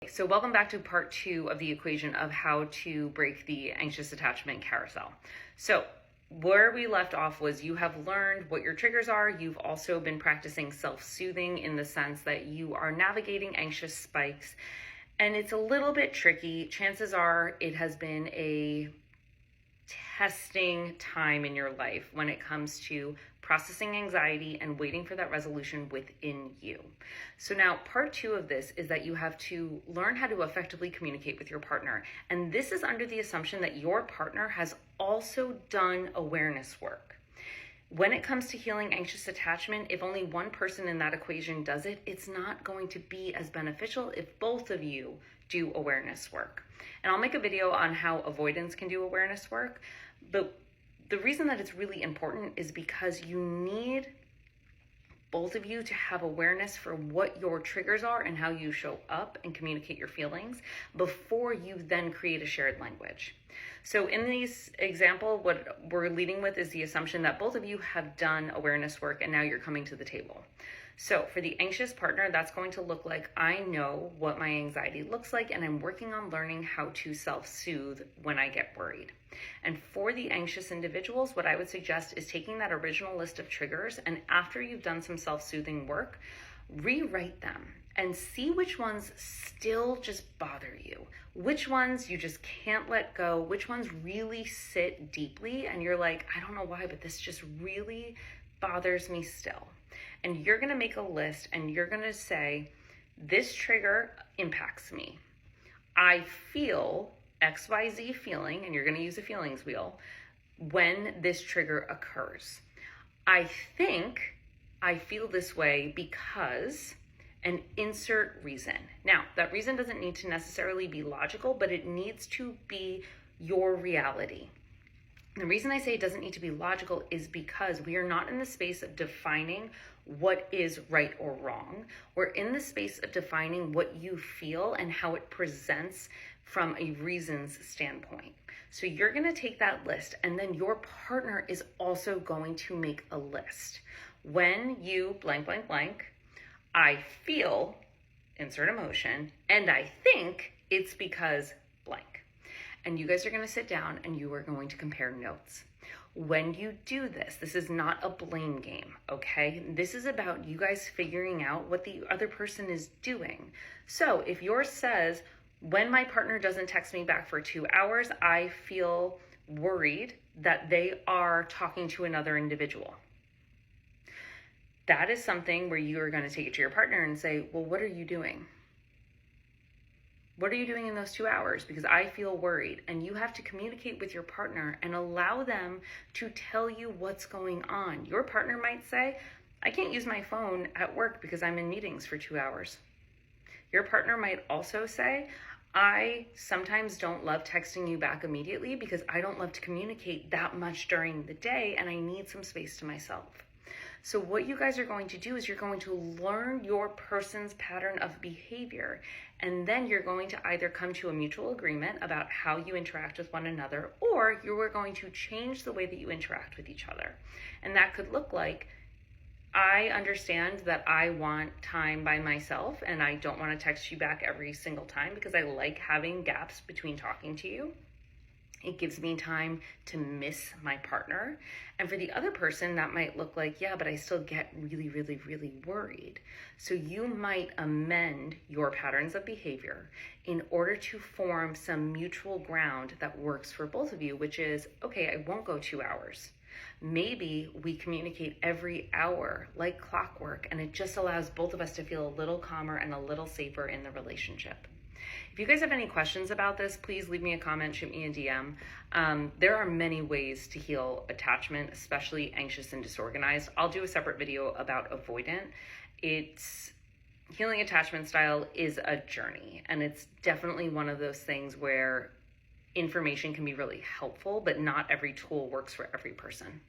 So welcome back to part 2 of the equation of how to break the anxious attachment carousel. So where we left off was you have learned what your triggers are. You've also been practicing self-soothing in the sense that you are navigating anxious spikes, and it's a little bit tricky. Chances are it has been a testing time in your life when it comes to processing anxiety and waiting for that resolution within you. So now part 2 of this is that you have to learn how to effectively communicate with your partner. And this is under the assumption that your partner has also done awareness work. When it comes to healing anxious attachment, if only one person in that equation does it, it's not going to be as beneficial if both of you do awareness work. And I'll make a video on how avoidance can do awareness work, but the reason that it's really important is because you need both of you to have awareness for what your triggers are and how you show up and communicate your feelings before you then create a shared language. So in this example, what we're leading with is the assumption that both of you have done awareness work and now you're coming to the table. So for the anxious partner, that's going to look like, I know what my anxiety looks like and I'm working on learning how to self-soothe when I get worried. And for the anxious individuals, what I would suggest is taking that original list of triggers, and after you've done some self-soothing work, rewrite them and see which ones still just bother you, which ones you just can't let go, which ones really sit deeply and you're like, I don't know why, but this just really bothers me still. And you're gonna make a list and you're gonna say, this trigger impacts me. I feel XYZ feeling, and you're gonna use a feelings wheel, when this trigger occurs. I think I feel this way because, and insert reason. Now, that reason doesn't need to necessarily be logical, but it needs to be your reality. The reason I say it doesn't need to be logical is because we are not in the space of defining what is right or wrong. We're in the space of defining what you feel and how it presents from a reasons standpoint. So you're going to take that list, and then your partner is also going to make a list. When you blank, blank, blank, I feel, insert emotion, and I think it's because blank. And you guys are going to sit down and you are going to compare notes. When you do this, this is not a blame game, okay? This is about you guys figuring out what the other person is doing. So if yours says, when my partner doesn't text me back for 2 hours, I feel worried that they are talking to another individual. That is something where you are going to take it to your partner and say, well, what are you doing? What are you doing in those 2 hours? Because I feel worried. And you have to communicate with your partner and allow them to tell you what's going on. Your partner might say, I can't use my phone at work because I'm in meetings for 2 hours. Your partner might also say, I sometimes don't love texting you back immediately because I don't love to communicate that much during the day and I need some space to myself. So what you guys are going to do is you're going to learn your person's pattern of behavior, and then you're going to either come to a mutual agreement about how you interact with one another, or you are going to change the way that you interact with each other. And that could look like, I understand that I want time by myself and I don't want to text you back every single time because I like having gaps between talking to you. It gives me time to miss my partner. And for the other person, that might look like, yeah, but I still get really, really, really worried. So you might amend your patterns of behavior in order to form some mutual ground that works for both of you, which is, okay, I won't go 2 hours. Maybe we communicate every hour like clockwork, and it just allows both of us to feel a little calmer and a little safer in the relationship. If you guys have any questions about this, please leave me a comment, shoot me a DM. There are many ways to heal attachment, especially anxious and disorganized. I'll do a separate video about avoidant. Healing attachment style is a journey, and it's definitely one of those things where information can be really helpful, but not every tool works for every person.